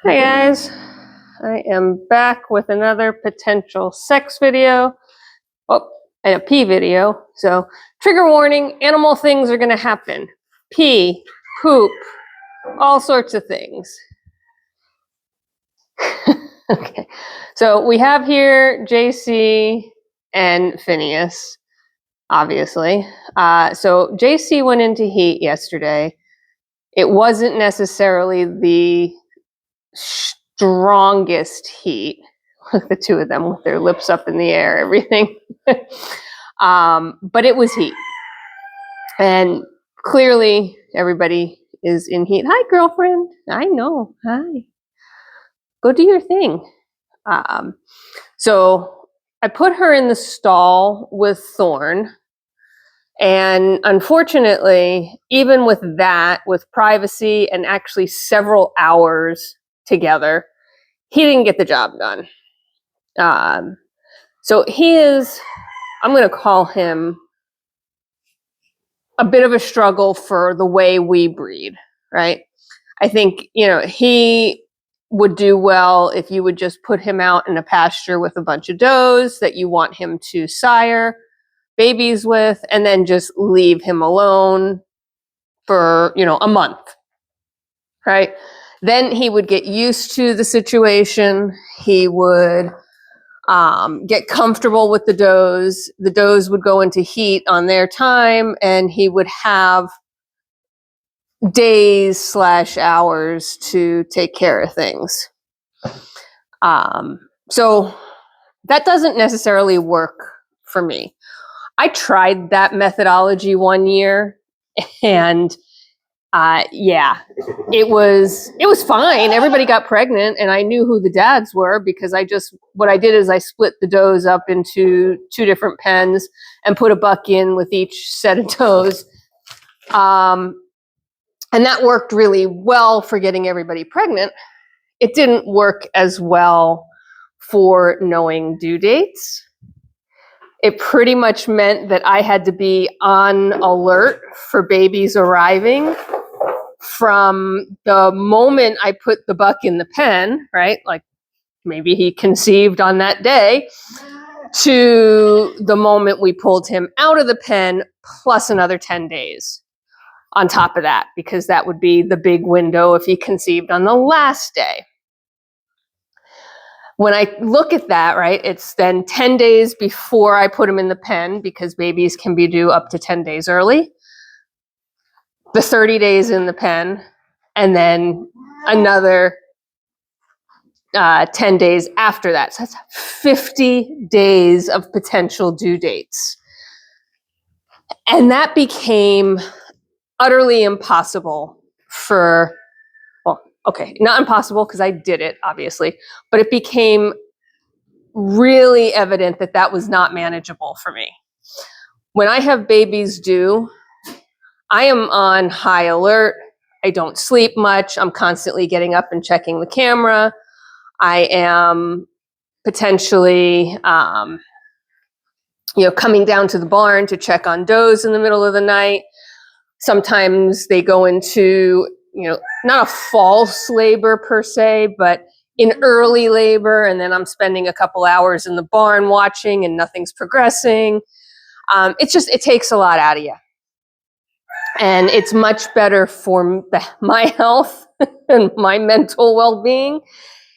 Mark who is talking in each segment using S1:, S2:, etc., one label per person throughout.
S1: Hi guys, I am back with another potential sex video. Oh, and a pee video. So, trigger warning, animal things are gonna happen. Pee, poop, all sorts of things. Okay, so we have here Jacey and Phineas, obviously. So Jacey went into heat yesterday. It wasn't necessarily the strongest heat. The two of them with their lips up in the air, everything. But it was heat. And clearly everybody is in heat. Hi, girlfriend. I know. Hi. Go do your thing. So I put her in the stall with Thorn. And unfortunately, even with that, with privacy and actually several hours together, he didn't get the job done. So he is, I'm going to call him a bit of a struggle for the way we breed, right? I think, he would do well if you would just put him out in a pasture with a bunch of does that you want him to sire babies with, and then just leave him alone for, a month, right? Then he would get used to the situation. He would get comfortable with the does. The does would go into heat on their time, and he would have days/hours to take care of things. So that doesn't necessarily work for me. I tried that methodology one year, and it was fine. Everybody got pregnant, and I knew who the dads were because what I did is I split the does up into two different pens and put a buck in with each set of does. And that worked really well for getting everybody pregnant. It didn't work as well for knowing due dates. It pretty much meant that I had to be on alert for babies arriving from the moment I put the buck in the pen, right? Like maybe he conceived on that day, to the moment we pulled him out of the pen, plus another 10 days on top of that, because that would be the big window if he conceived on the last day. When I look at that, right, it's then 10 days before I put him in the pen, because babies can be due up to 10 days early, the 30 days in the pen, and then another 10 days after that. So that's 50 days of potential due dates. And that became utterly impossible not impossible because I did it, obviously, but it became really evident that that was not manageable for me. When I have babies due, I am on high alert. I don't sleep much. I'm constantly getting up and checking the camera. I am potentially, coming down to the barn to check on does in the middle of the night. Sometimes they go into, not a false labor per se, but in early labor, and then I'm spending a couple hours in the barn watching and nothing's progressing. It takes a lot out of you. And it's much better for my health and my mental well-being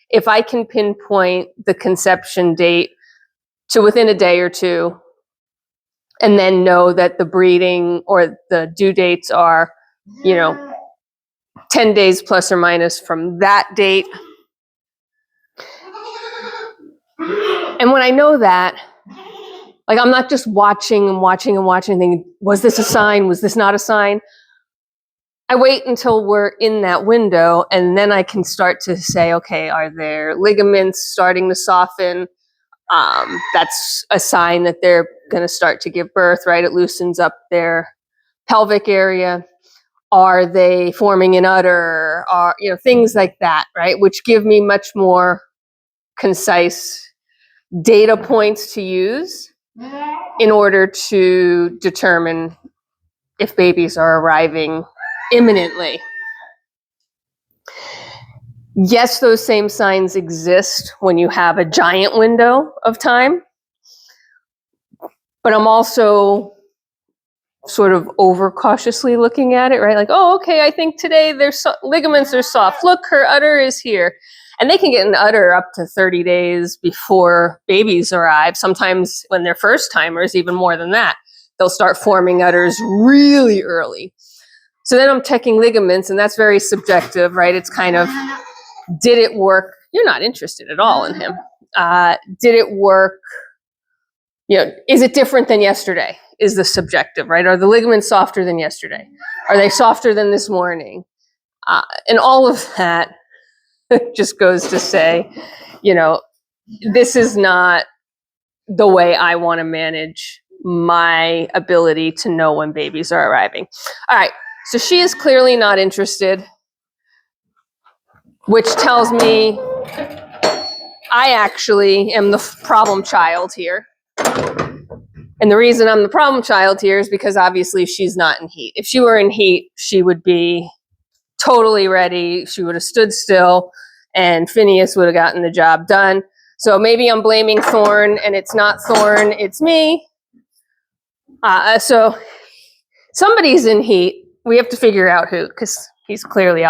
S1: if I can pinpoint the conception date to within a day or two, and then know that the breeding or the due dates are, 10 days plus or minus from that date. And when I know that, like, I'm not just watching and thinking, was this a sign? Was this not a sign? I wait until we're in that window, and then I can start to say, okay, are their ligaments starting to soften? That's a sign that they're going to start to give birth, right? It loosens up their pelvic area. Are they forming an udder? Are, things like that, right? Which give me much more concise data points to use in order to determine if babies are arriving imminently. Yes, those same signs exist when you have a giant window of time, but I'm also sort of overcautiously looking at it, right? Like, oh, okay, I think today their ligaments are soft. Look, her udder is here. And they can get an udder up to 30 days before babies arrive. Sometimes when they're first timers, even more than that, they'll start forming udders really early. So then I'm checking ligaments, and that's very subjective, right? It's kind of, did it work? You're not interested at all in him. Did it work? You know, is it different than yesterday? Is the subjective, right? Are the ligaments softer than yesterday? Are they softer than this morning? And all of that just goes to say, you know, this is not the way I want to manage my ability to know when babies are arriving. All right, so she is clearly not interested, which tells me I actually am the problem child here. And the reason I'm the problem child here is because obviously she's not in heat. If she were in heat, she would be totally ready. She would have stood still and Phineas would have gotten the job done. So maybe I'm blaming Thorn, and it's not Thorn, it's me. So somebody's in heat. We have to figure out who, because he's clearly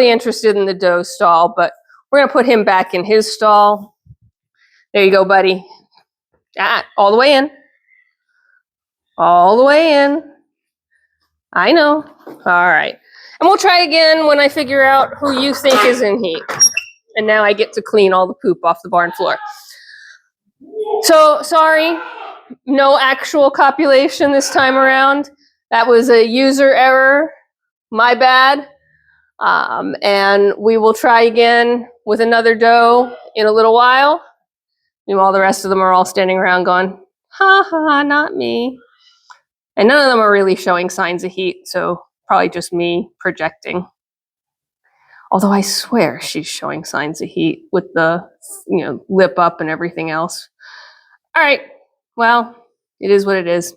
S1: interested in the doe stall, but we're gonna put him back in his stall. There you go, buddy. All the way in. All the way in. I know. All right. And we'll try again when I figure out who you think is in heat. And now I get to clean all the poop off the barn floor. So, sorry, no actual copulation this time around. That was a user error. My bad. And we will try again with another doe in a little while. Meanwhile, the rest of them are all standing around going, ha ha, not me. And none of them are really showing signs of heat, so probably just me projecting. Although I swear she's showing signs of heat with the, lip up and everything else. All right, well, it is what it is.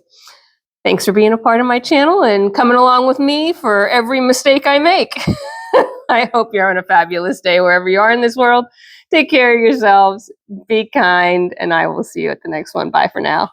S1: Thanks for being a part of my channel and coming along with me for every mistake I make. I hope you're on a fabulous day wherever you are in this world. Take care of yourselves, be kind, and I will see you at the next one. Bye for now.